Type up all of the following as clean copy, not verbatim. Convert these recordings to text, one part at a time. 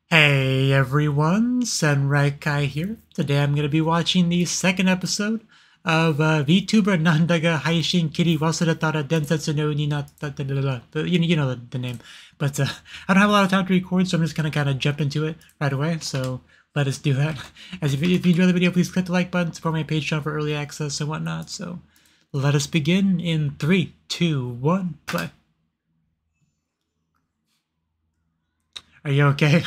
Hey everyone, Senrai Kai here. Today I'm going to be watching the second episode of VTuber Nandaga Haishin Kiri Wasuretara Densetsu no ni natta. You know the name. But I don't have a lot of time to record, so I'm just going to kind of jump into it right away. So let us do that. As if you enjoy the video, please click the like button, support my Patreon for early access and whatnot. So let us begin in 3, 2, 1, play. Are you okay?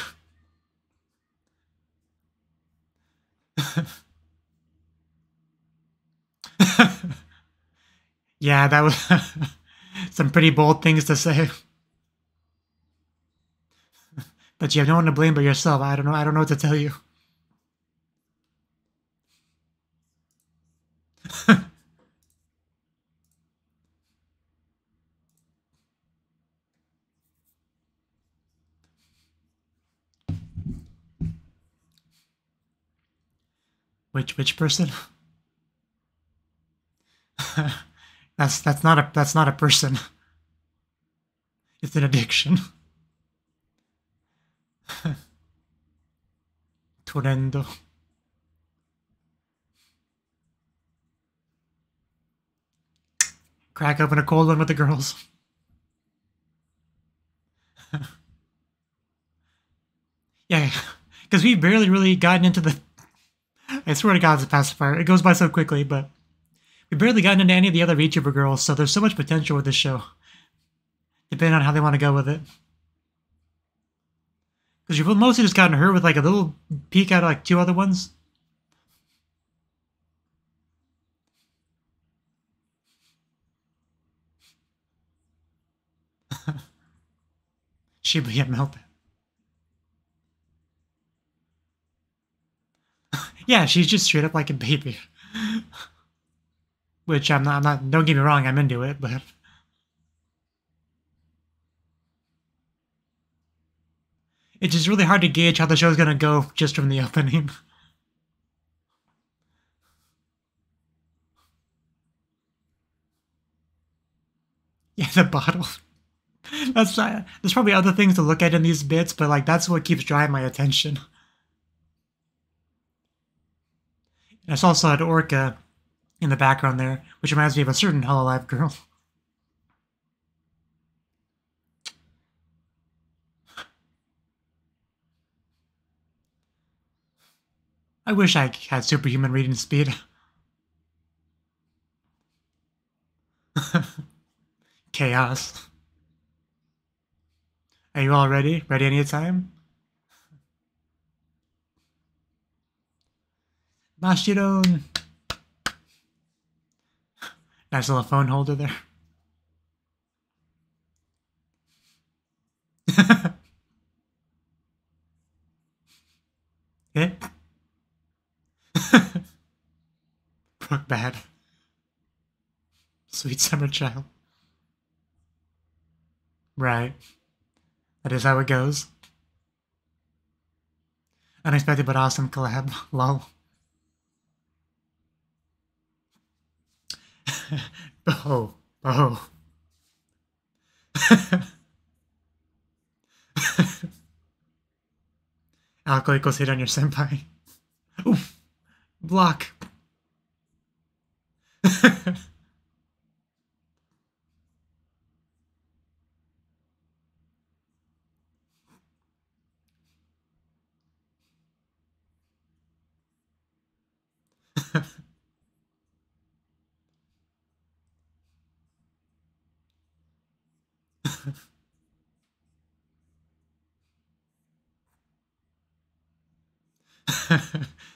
Yeah, that was some pretty bold things to say. But you have no one to blame but yourself. I don't know. I don't know what to tell you. Which person? that's not a person. It's an addiction. Torrendo. Crack open a cold one with the girls. Yeah, because we've barely really gotten into the. I swear to God, it's a pacifier. It goes by so quickly, but we've barely gotten into any of the other VTuber girls, so there's so much potential with this show, depending on how they want to go with it. Because you've mostly just gotten her with like a little peek out of like 2 other ones. She'd be a meltdown. Yeah, she's just straight up like a baby. Which I'm not, don't get me wrong, I'm into it, but. It's just really hard to gauge how the show's gonna go just from the opening. Yeah, the bottle. There's probably other things to look at in these bits, but like that's what keeps drawing my attention. And I saw an orca in the background there, which reminds me of a certain Hololive girl. I wish I had superhuman reading speed. Chaos. Are you all ready? Ready anytime? Mashiron! Nice little phone holder there. Okay. Brook bad. Sweet summer child. Right. That is how it goes. Unexpected but awesome collab. Lol. Oh. Oh. Alco equals hit on your senpai. Oof. Block.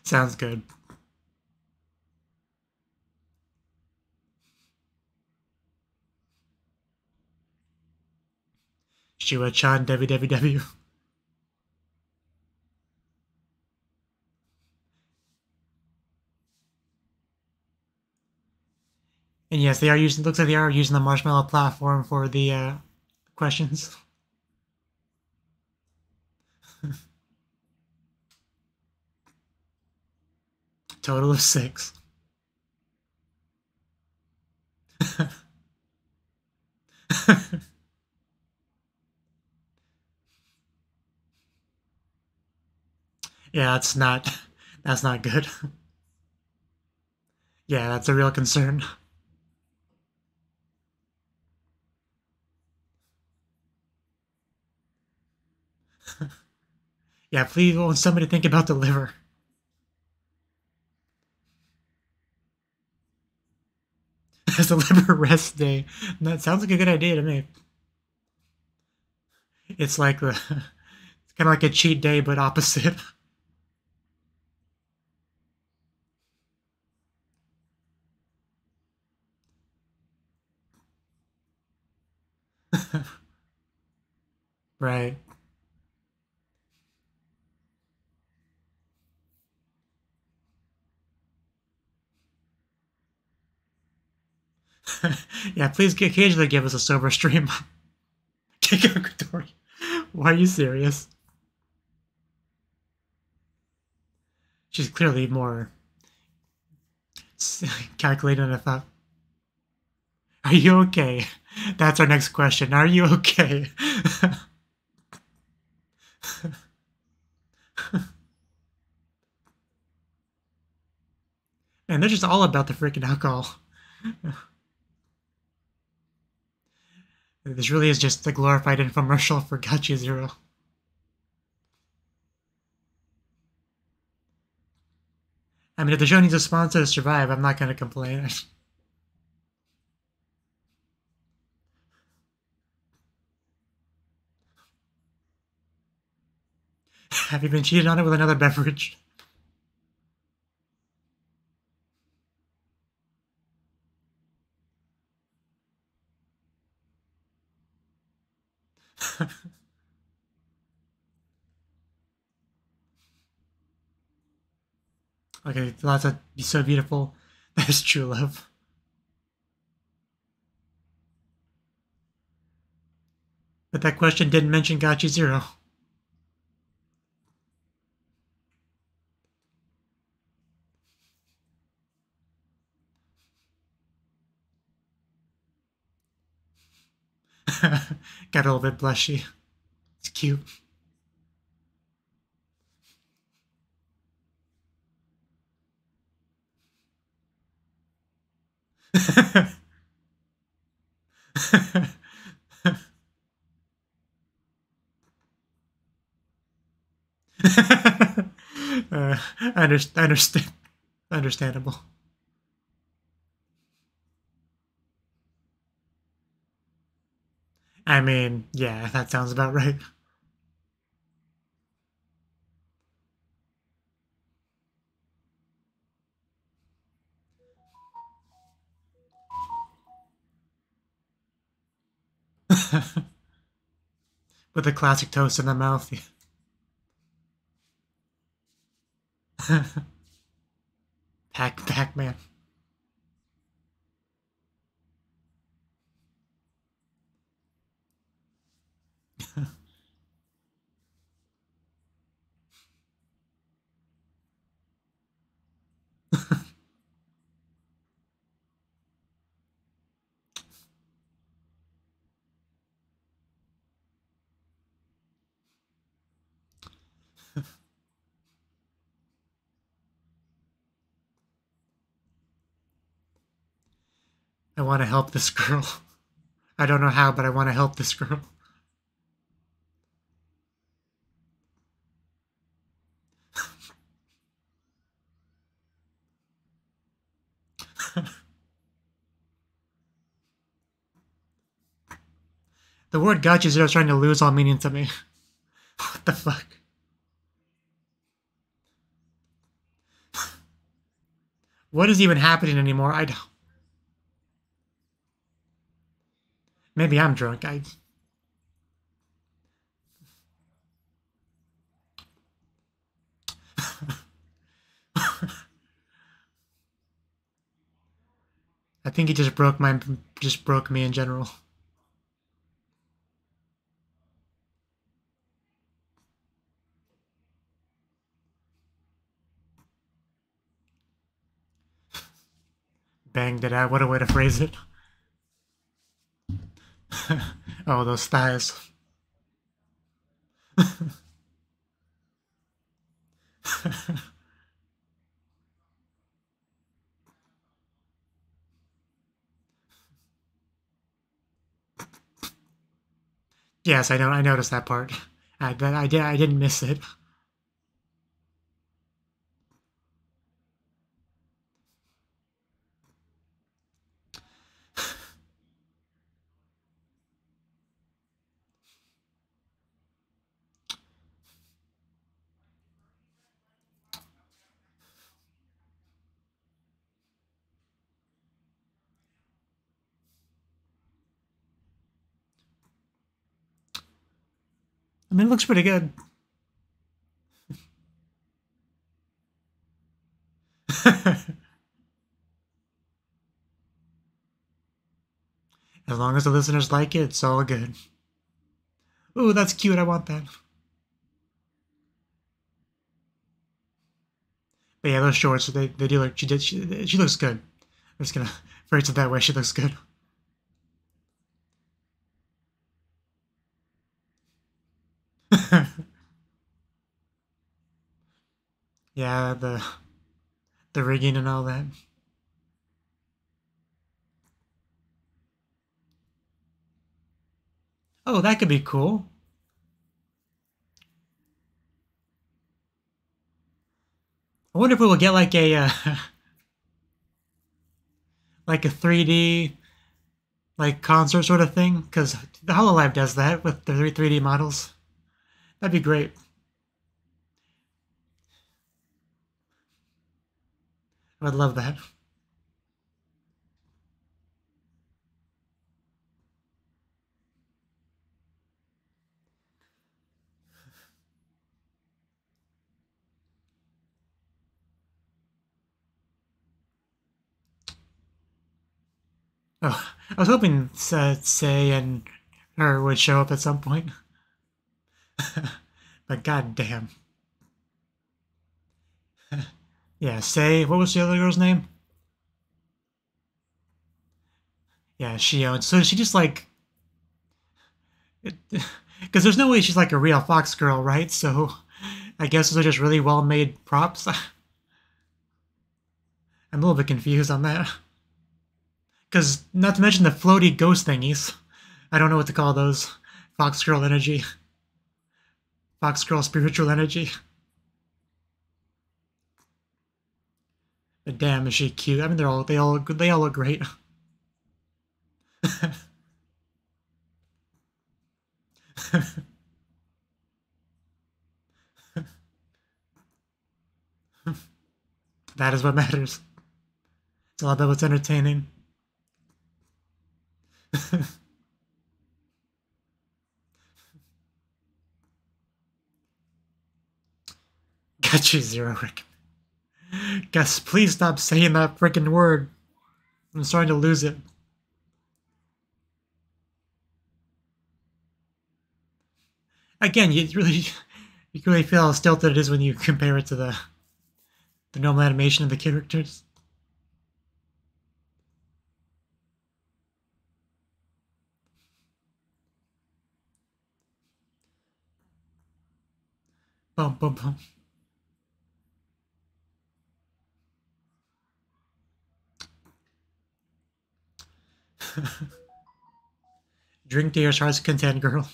Sounds good. Shua-chan www. And yes, they are using. Looks like they are using the Marshmallow platform for the questions. Total of 6. Yeah, that's not good. Yeah, that's a real concern. Yeah, please, won't somebody think about the liver? As a liver rest day. That sounds like a good idea to me. It's like it's kind of like a cheat day, but opposite. Right. Yeah, please occasionally give us a sober stream. Why are you serious? She's clearly more calculated than I thought. Are you okay? That's our next question. Are you okay? And they're just all about the freaking alcohol. This really is just a glorified infomercial for Gachi Zero. I mean, if the show needs a sponsor to survive, I'm not going to complain. Have you been cheated on it with another beverage? Okay, lots of be so beautiful. That is true love. But that question didn't mention Gachi Zero. Got a little bit blushy. It's cute. Understand. Understandable. I mean, yeah, that sounds about right. With a classic toast in the mouth. Pac-Man. I want to help this girl. I don't know how, but I want to help this girl. The word gotcha is trying to lose all meaning to me. What the fuck? What is even happening anymore? I don't. Maybe I'm drunk. I think he just broke me in general. Banged it out. What a way to phrase it. Oh, those thighs. Yes, I know. I noticed that part. I did. I didn't miss it. I mean, it looks pretty good. As long as the listeners like it, it's all good. Ooh, that's cute. I want that. But yeah, those shorts, they do look. She looks good. I'm just gonna phrase it that way. She looks good. Yeah, the rigging and all that. Oh, that could be cool. I wonder if we will get like a like a 3D like concert sort of thing, because the Hololive does that with the 3D models. That'd be great. I would love that. Oh, I was hoping Say and her would show up at some point. But goddamn. Yeah, Say, what was the other girl's name? Yeah, Shion. So she just like, because there's no way she's like a real Fox girl, right? So I guess those are just really well made props. I'm a little bit confused on that. Because not to mention the floaty ghost thingies. I don't know what to call those. Fox girl energy. Fox girl spiritual energy. But damn, is she cute? I mean, they all look great. That is what matters. It's all about what's entertaining. Got you, Zero Rick. Guess please stop saying that freaking word. I'm starting to lose it. Again, you really feel how stilted it is when you compare it to the normal animation of the characters. Bum bum bum. Drink to your heart's content, girl.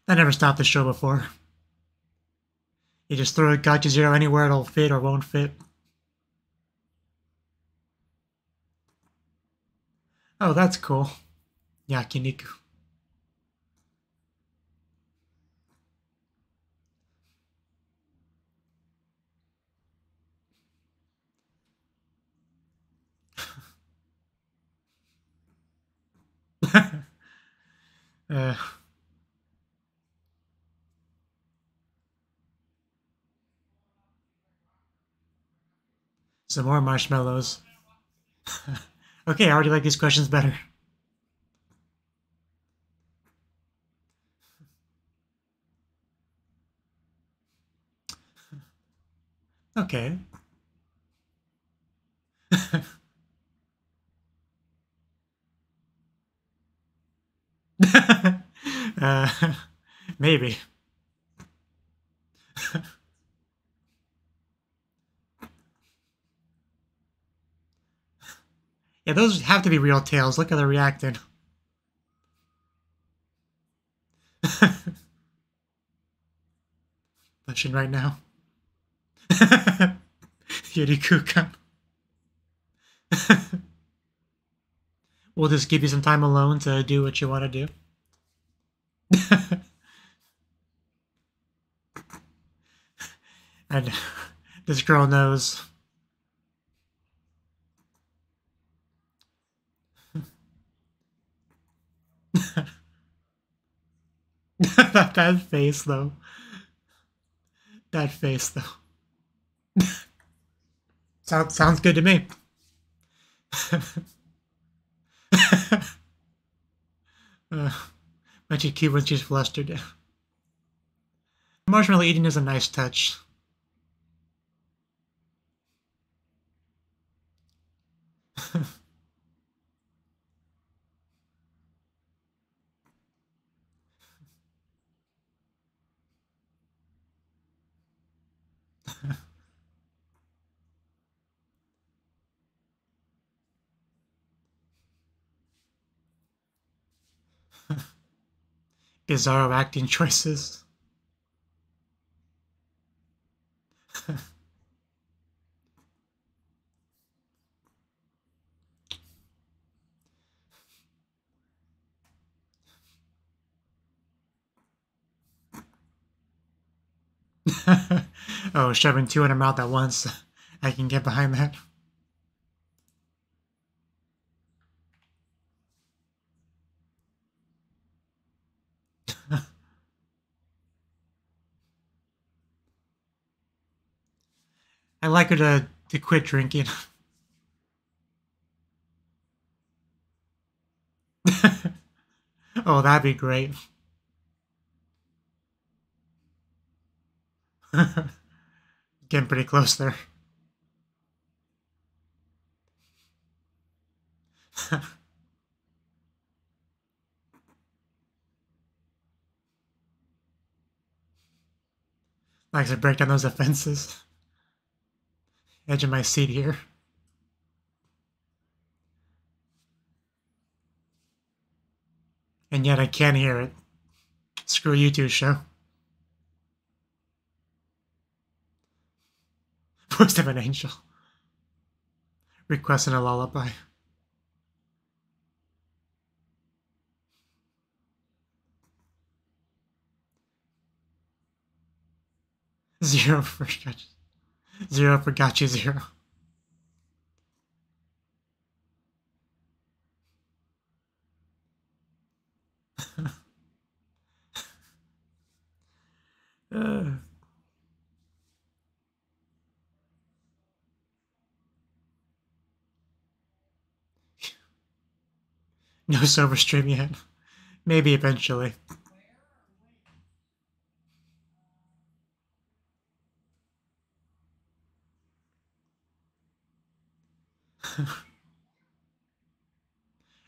That never stopped the show before. You just throw a Gotcha Zero anywhere, it'll fit or won't fit. Oh, that's cool. Yakiniku. uh, some more marshmallows. Okay, I already like these questions better. Okay. uh, maybe. Yeah, those have to be real tails. Look at her reacting. Pushing right now. Yurikukan. We'll just give you some time alone to do what you want to do. And this girl knows. That face, though. That face, though. Sounds good to me. Might she cute when she's flustered. Marshmallow eating is a nice touch. Bizarro acting choices. Oh, shoving two in her mouth at once. I can get behind that. I like her to quit drinking. Oh, that'd be great. Getting pretty close there. Likes to break down those defenses. Edge of my seat here. And yet I can't hear it. Screw you two, show. Voice of an angel. Requesting a lullaby. Zero for gotcha. Zero for gotcha, zero. No sober stream yet. Maybe eventually.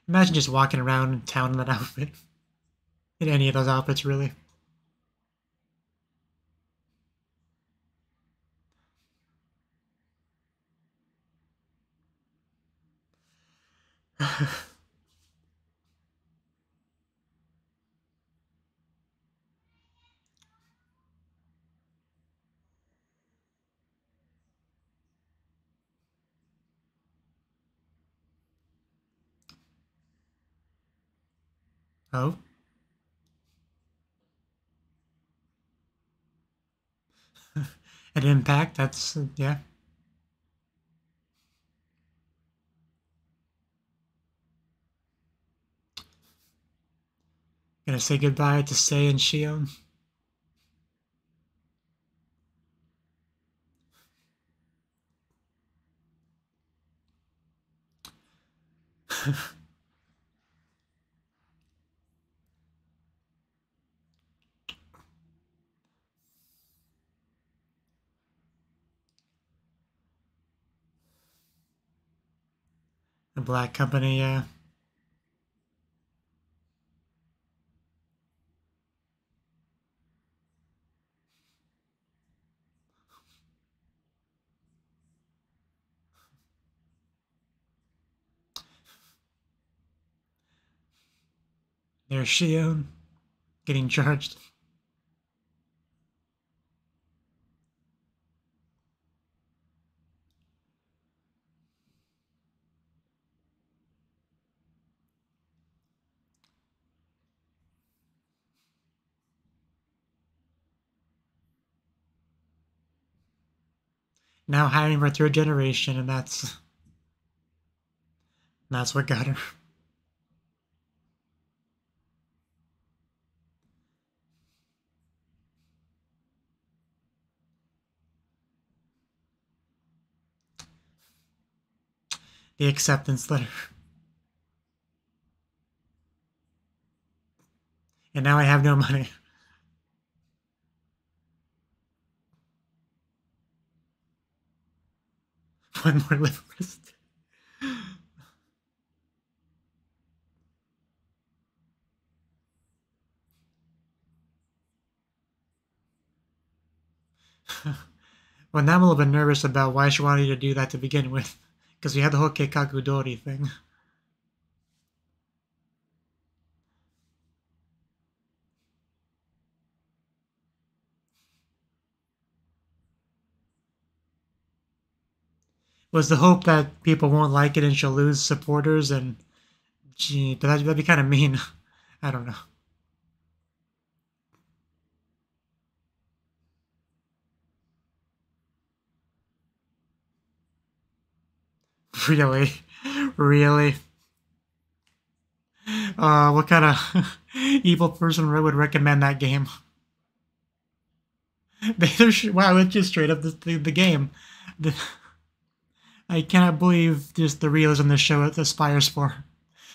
Imagine just walking around in town in that outfit. In any of those outfits, really. Oh? An impact, that's, yeah. Gonna say goodbye to Sei and Shion. The Black Company, yeah. There's Shion getting charged. Now hiring for third generation, and that's what got her. The acceptance letter. And now I have no money. One more liver risk. Well, now I'm a little bit nervous about why she wanted you to do that to begin with. Because we had the whole Keikaku Dori thing. Was the hope that people won't like it and she'll lose supporters, and gee, but that'd be kind of mean. I don't know. Really? Really? What kind of evil person would recommend that game? Wow, it's just straight up the game. I cannot believe just the realism this show aspires for.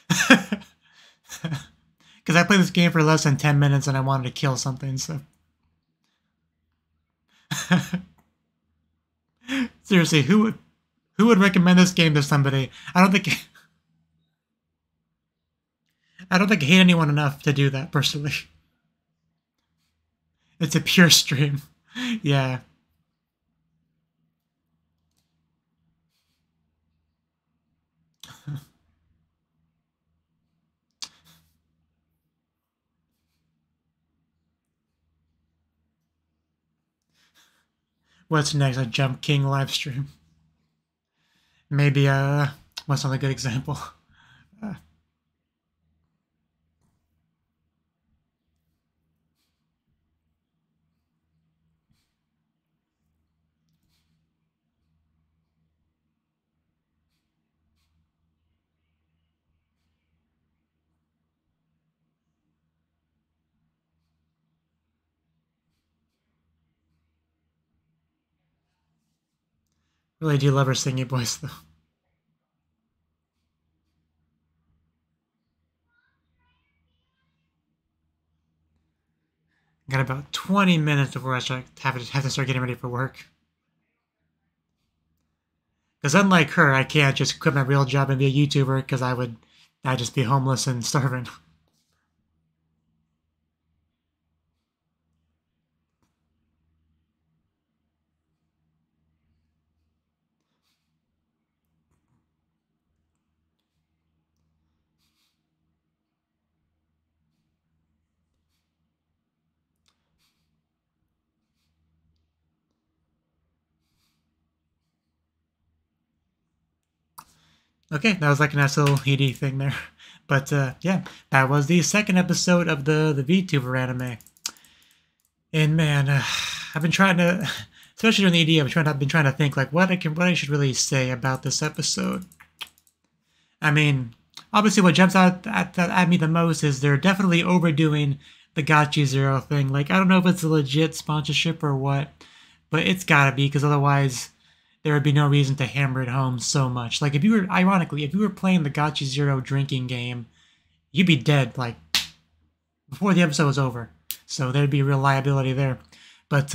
Because I played this game for less than 10 minutes and I wanted to kill something, so. Seriously, who would recommend this game to somebody? I don't think I hate anyone enough to do that, personally. It's a pure stream. Yeah. What's next? A Jump King live stream? Maybe, what's another good example? Really do love her singing voice, though. Got about 20 minutes before I have to start getting ready for work. Because unlike her, I can't just quit my real job and be a YouTuber, because I'd just be homeless and starving. Okay, that was like a nice little ED thing there. But yeah, that was the second episode of the VTuber anime. And man, I've been trying to, especially during the ED, I've been trying to think like what I should really say about this episode. I mean, obviously what jumps out at me the most is they're definitely overdoing the Gachi Zero thing. Like, I don't know if it's a legit sponsorship or what, but it's gotta be, because otherwise there would be no reason to hammer it home so much. Like, if you were playing the Gachi Zero drinking game, you'd be dead, like, before the episode was over. So there'd be real liability there. But,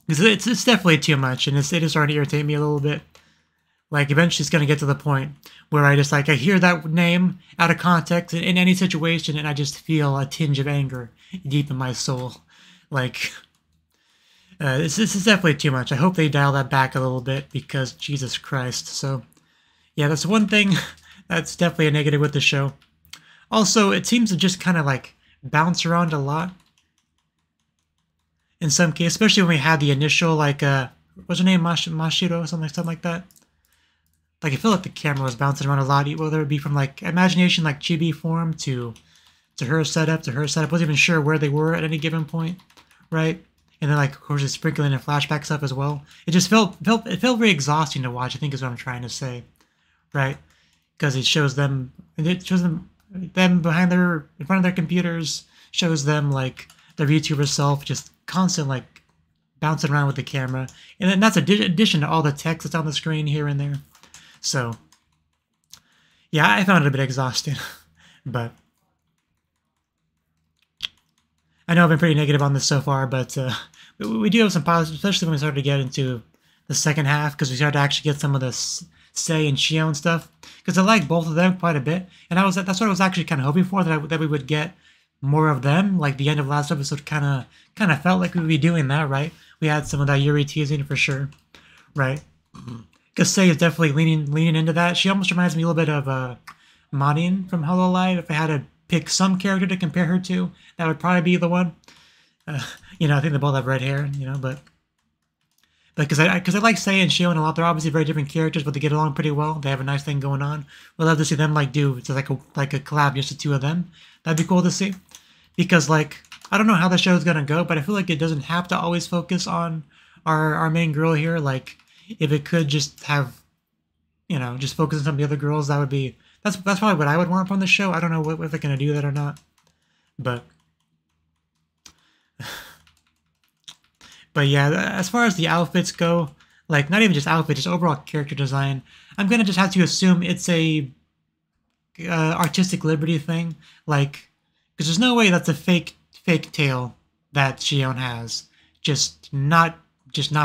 it's definitely too much, and it is starting to irritate me a little bit. Like, eventually it's going to get to the point where I hear that name out of context in any situation, and I just feel a tinge of anger deep in my soul. Like, this is definitely too much. I hope they dial that back a little bit, because Jesus Christ. So, yeah, that's one thing that's definitely a negative with the show. Also, it seems to just kind of like bounce around a lot in some cases, especially when we had the initial like what's her name, Mashiro, something like that. Like I feel like the camera was bouncing around a lot, whether it be from like imagination, like chibi form to her setup to her setup. Wasn't even sure where they were at any given point, right? And then like of course it's sprinkling in flashback stuff as well. It just felt very exhausting to watch. I think is what I'm trying to say, right? Because it shows them behind in front of their computers, shows them like their VTuber self just constant like bouncing around with the camera, and then that's addition to all the text that's on the screen here and there. So yeah, I found it a bit exhausting, but I know I've been pretty negative on this so far, but we do have some positives, especially when we started to get into the second half, because we started to actually get some of the Sei and Shion stuff, because I like both of them quite a bit, and that's what I was actually kind of hoping for, that we would get more of them. Like the end of last episode kind of felt like we would be doing that, right? We had some of that Yuri teasing for sure, right? Because Sei is definitely leaning into that. She almost reminds me a little bit of Marin from Hololive. If I had to pick some character to compare her to, that would probably be the one. You know, I think they both have red hair, you know, but because I like Sei and Shion a lot. They're obviously very different characters, but they get along pretty well. They have a nice thing going on. We'd love to see them like do like a collab, just the two of them. That'd be cool to see. Because like I don't know how the show's gonna go, but I feel like it doesn't have to always focus on our main girl here. Like if it could just have, you know, just focus on some of the other girls, that would be that's probably what I would want from the show. I don't know if they're gonna do that or not, but yeah, as far as the outfits go, like not even just outfit, just overall character design, I'm gonna just have to assume it's a artistic liberty thing, like because there's no way that's a fake tail that Shion has. Just not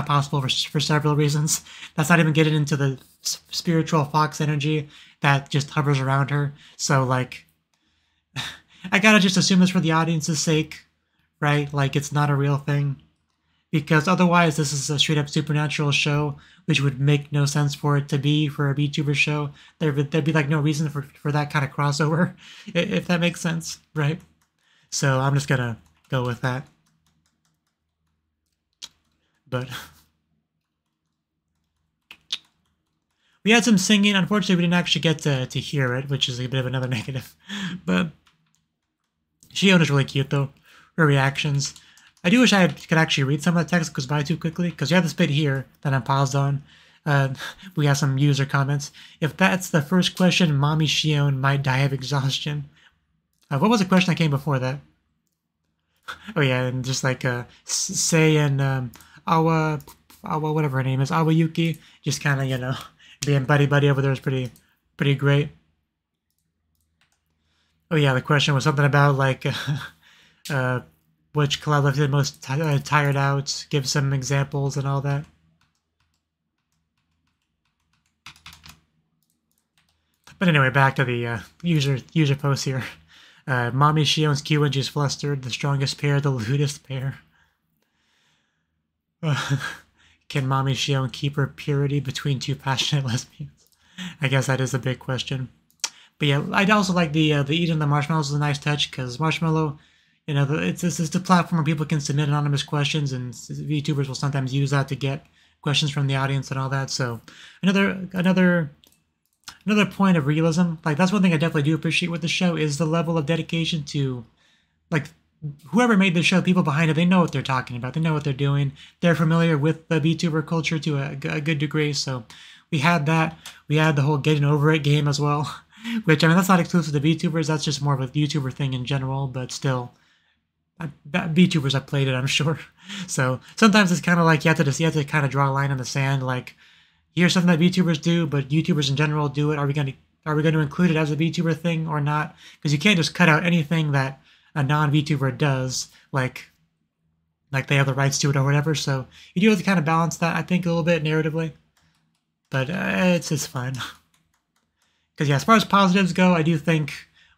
possible for several reasons. That's not even getting into the spiritual fox energy that just hovers around her. So like, I gotta just assume this for the audience's sake, right? Like it's not a real thing. Because otherwise this is a straight up supernatural show, which would make no sense for it to be for a VTuber show. There'd be like no reason for that kind of crossover, if that makes sense, right? So I'm just gonna go with that. But we had some singing. Unfortunately, we didn't actually get to hear it, which is a bit of another negative. But Shion is really cute though. Her reactions. I do wish I could actually read some of the text, goes by too quickly, because you have this bit here that I'm paused on. We have some user comments. If that's the first question, Mommy Shion might die of exhaustion. What was the question that came before that? Oh yeah, and just like Sei and Awa, whatever her name is, Awayuki, just kind of, you know, being buddy over there is pretty great. Oh yeah, the question was something about like which collab left you the most tired out, give some examples and all that. But anyway, back to the user post here. Mommy Shion's cute when she's flustered, the strongest pair, the lewdest pair. Can Mommy Shion keep her purity between two passionate lesbians? I guess that is a big question. But yeah, I'd also like the eating the marshmallows is a nice touch, because Marshmallow, you know, it's a platform where people can submit anonymous questions, and VTubers will sometimes use that to get questions from the audience and all that. So another point of realism. Like that's one thing I definitely do appreciate with the show is the level of dedication to, like, whoever made the show, people behind it, they know what they're talking about. They know what they're doing. They're familiar with the VTuber culture to a good degree. So we had that. We had the whole getting over it game as well, which, I mean, that's not exclusive to VTubers. That's just more of a YouTuber thing in general, but still. VTubers have played it, I'm sure. So sometimes it's kind of like you have to kind of draw a line in the sand. Like, here's something that VTubers do, but YouTubers in general do it. Are we going to include it as a VTuber thing or not? Because you can't just cut out anything that a non-VTuber does, like they have the rights to it or whatever. So you do have to kind of balance that, I think, a little bit narratively. But it's fine. Because yeah, as far as positives go, I do think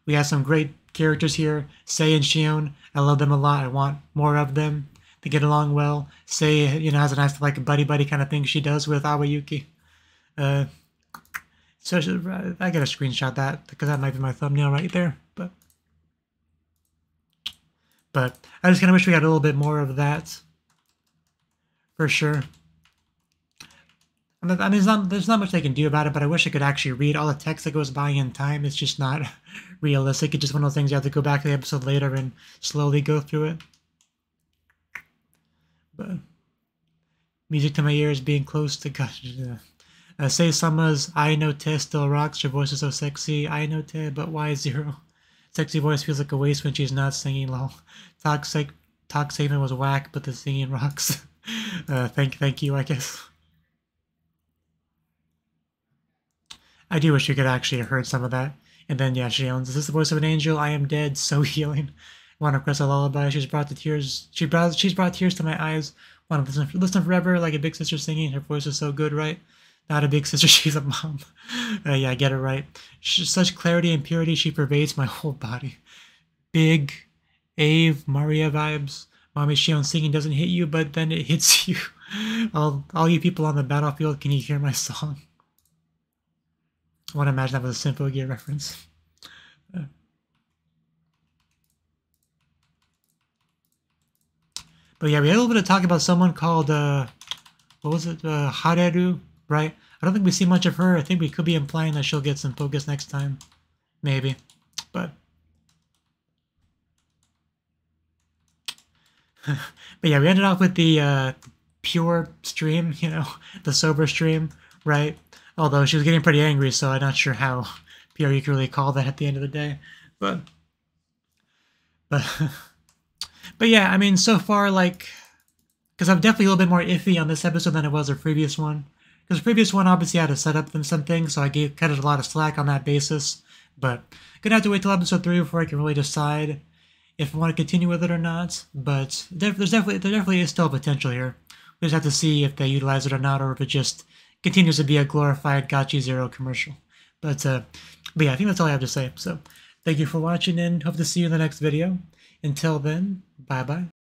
we have some great characters here. Sei and Shion, I love them a lot. I want more of them. They get along well. Sei, you know, has a nice like buddy kind of thing she does with Awayuki. So I gotta screenshot that because that might be my thumbnail right there. But But I just kind of wish we got a little bit more of that, for sure. I mean, there's not much they can do about it, but I wish I could actually read all the text that goes by in time. It's just not realistic. It's just one of those things you have to go back to the episode later and slowly go through it. But music to my ears being close to God. Say Summer's I know Te still rocks. Your voice is so sexy. I know Te, but why zero? Sexy voice feels like a waste when she's not singing. Lol. Talk Saban was whack, but the singing rocks. Thank you, I guess. I do wish you could actually have heard some of that. And then, yeah, she owns, is this the voice of an angel? I am dead, so healing. Want to request a lullaby? She's brought tears to my eyes. Want to listen forever, like a big sister singing. Her voice is so good, right? Not a big sister, she's a mom. Yeah, I get it right. Such clarity and purity, she pervades my whole body. Big Ave Maria vibes. Mommy Shion singing doesn't hit you, but then it hits you. All you people on the battlefield, can you hear my song? I want to imagine that was a Sympho Gear reference. But yeah, we had a little bit of talk about someone called, what was it? Hareru, right? I don't think we see much of her. I think we could be implying that she'll get some focus next time. Maybe. But yeah, we ended off with the pure stream, you know, the sober stream, right? Although she was getting pretty angry, so I'm not sure how pure you can really call that at the end of the day. But yeah, I mean, so far, like, because I'm definitely a little bit more iffy on this episode than it was the previous one. Because the previous one obviously had to set up some things, so I cut it a lot of slack on that basis. But gonna have to wait till episode 3 before I can really decide if I want to continue with it or not. But there definitely is still potential here. We just have to see if they utilize it or not, or if it just continues to be a glorified Gotchi Zero commercial. But yeah, I think that's all I have to say. So thank you for watching, and hope to see you in the next video. Until then, bye-bye.